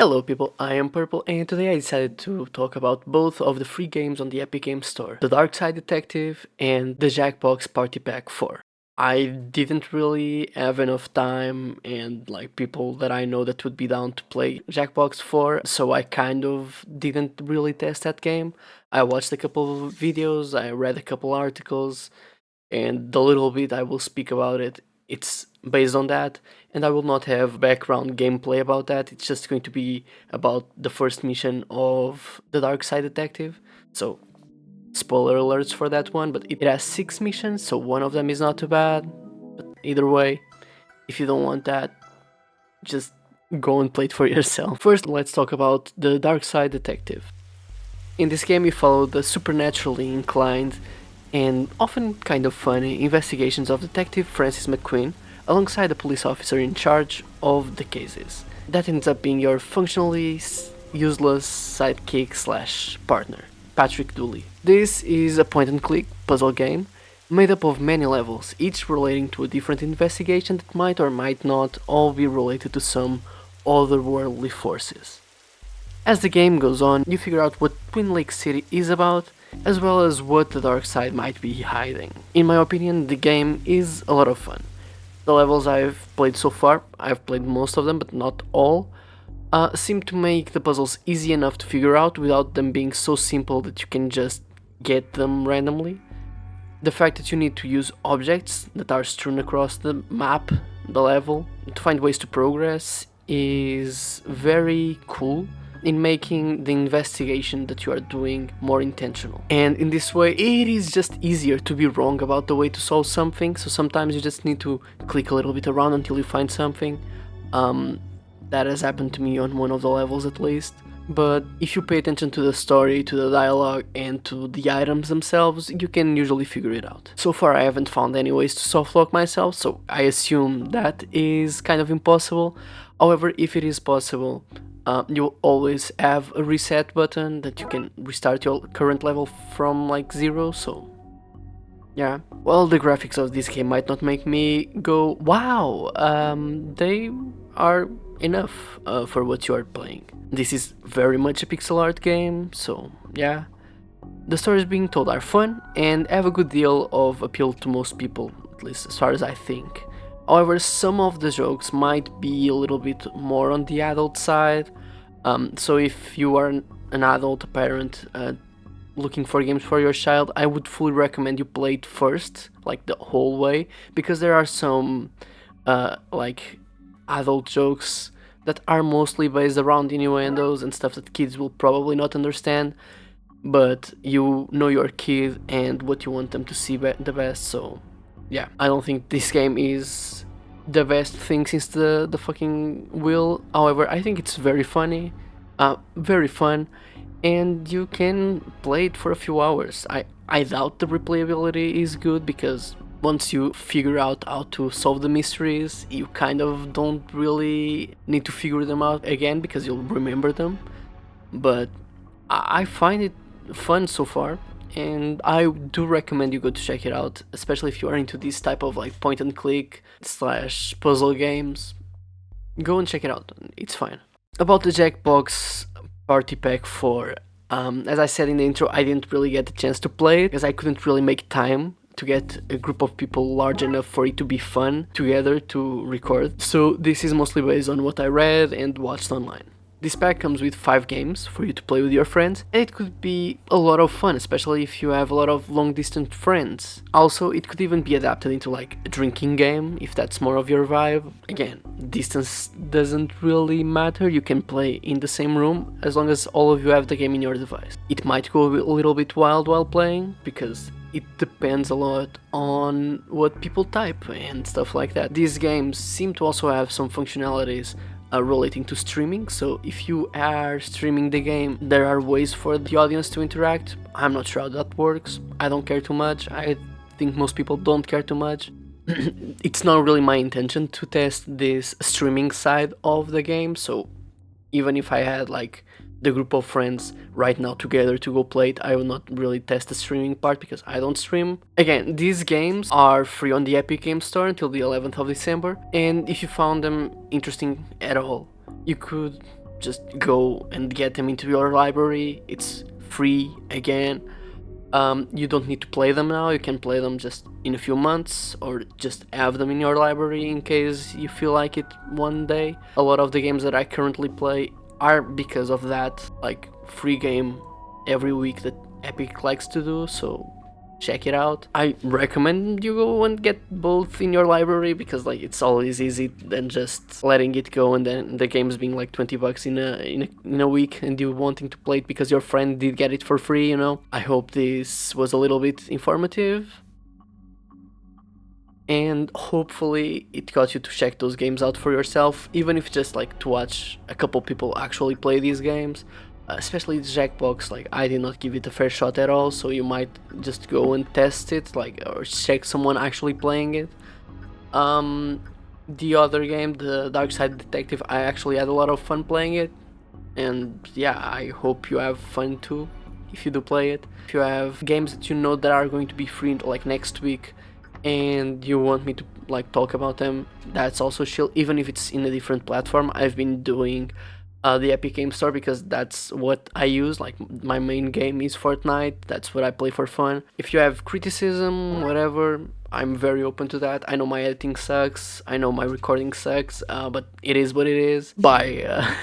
Hello people, I am Poorpl and today I decided to talk about both of the free games on the Epic Games Store, the Darkside Detective and the Jackbox Party Pack 4. I didn't really have enough time and people that I know that would be down to play Jackbox 4, so I kind of didn't really test that game. I watched a couple of videos, I read a couple articles, and the little bit I will speak about it, it's based on that, and I will not have background gameplay about that. It's just going to be about the first mission of the Darkside Detective. So, spoiler alerts for that one, but it has 6 missions, so one of them is not too bad. But either way, if you don't want that, just go and play it for yourself. First, let's talk about the Darkside Detective. In this game, you follow the supernaturally inclined and often kind of funny investigations of Detective Francis McQueen alongside the police officer in charge of the cases. That ends up being your functionally useless sidekick slash partner, Patrick Dooley. This is a point and click puzzle game made up of many levels, each relating to a different investigation that might or might not all be related to some otherworldly forces. As the game goes on, you figure out what Twin Lake City is about, as well as what the dark side might be hiding. In my opinion, the game is a lot of fun. The levels I've played so far, I've played most of them but not all, seem to make the puzzles easy enough to figure out without them being so simple that you can just get them randomly. The fact that you need to use objects that are strewn across the map, the level, to find ways to progress is very cool in making the investigation that you are doing more intentional. And in this way, it is just easier to be wrong about the way to solve something, so sometimes you just need to click a little bit around until you find something. That has happened to me on one of the levels at least. But if you pay attention to the story, to the dialogue, and to the items themselves, you can usually figure it out. So far I haven't found any ways to softlock myself, so I assume that is kind of impossible. However, if it is possible, you always have a reset button that you can restart your current level from zero, so yeah. Well, the graphics of this game might not make me go wow, they are enough for what you are playing. This is very much a pixel art game, so yeah. The stories being told are fun and have a good deal of appeal to most people, at least as far as I think. However, some of the jokes might be a little bit more on the adult side, so if you are an adult, a parent, looking for games for your child, I would fully recommend you play it first, the whole way, because there are some, adult jokes that are mostly based around innuendos and stuff that kids will probably not understand, but you know your kid and what you want them to see the best, so yeah. I don't think this game is the best thing since the fucking wheel. However, I think it's very funny, very fun, and you can play it for a few hours. I doubt the replayability is good because once you figure out how to solve the mysteries, you kind of don't really need to figure them out again because you'll remember them. But I find it fun so far, and I do recommend you go to check it out, especially if you are into this type of point and click slash puzzle games. Go and check it out, it's fine. About the Jackbox Party Pack 4, as I said in the intro, I didn't really get the chance to play it because I couldn't really make time to get a group of people large enough for it to be fun together to record. So this is mostly based on what I read and watched online. This pack comes with 5 games for you to play with your friends, and it could be a lot of fun, especially if you have a lot of long-distance friends. Also, it could even be adapted into a drinking game, if that's more of your vibe. Again, distance doesn't really matter, you can play in the same room as long as all of you have the game in your device. It might go a little bit wild while playing, because it depends a lot on what people type and stuff like that. These games seem to also have some functionalities relating to streaming, so if you are streaming the game, there are ways for the audience to interact. I'm not sure how that works, I don't care too much, I think most people don't care too much. It's not really my intention to test this streaming side of the game, so even if I had the group of friends right now together to go play it, I will not really test the streaming part because I don't stream. Again, these games are free on the Epic Games Store until the 11th of December, and if you found them interesting at all, you could just go and get them into your library. It's free again. You don't need to play them now, you can play them just in a few months or just have them in your library in case you feel like it one day. A lot of the games that I currently play are because of that, like free game every week that Epic likes to do, so check it out. I recommend you go and get both in your library because like it's always easy than just letting it go and then the game's being like $20 in a week and you wanting to play it because your friend did get it for free, you know. I hope this was a little bit informative and hopefully it got you to check those games out for yourself, even if just like to watch a couple people actually play these games. Especially the Jackbox, like I did not give it a fair shot at all, so you might just go and test it, like, or check someone actually playing it. The other game, the Darkside Detective, I actually had a lot of fun playing it, and yeah, I hope you have fun too if you do play it. If you have games that you know that are going to be free like next week and you want me to like talk about them, that's also chill, even if it's in a different platform. I've been doing the Epic Game Store because that's what I use. Like my main game is Fortnite, that's what I play for fun. If you have criticism, whatever, I'm very open to that. I know my editing sucks, I know my recording sucks, but it is what it is. Bye.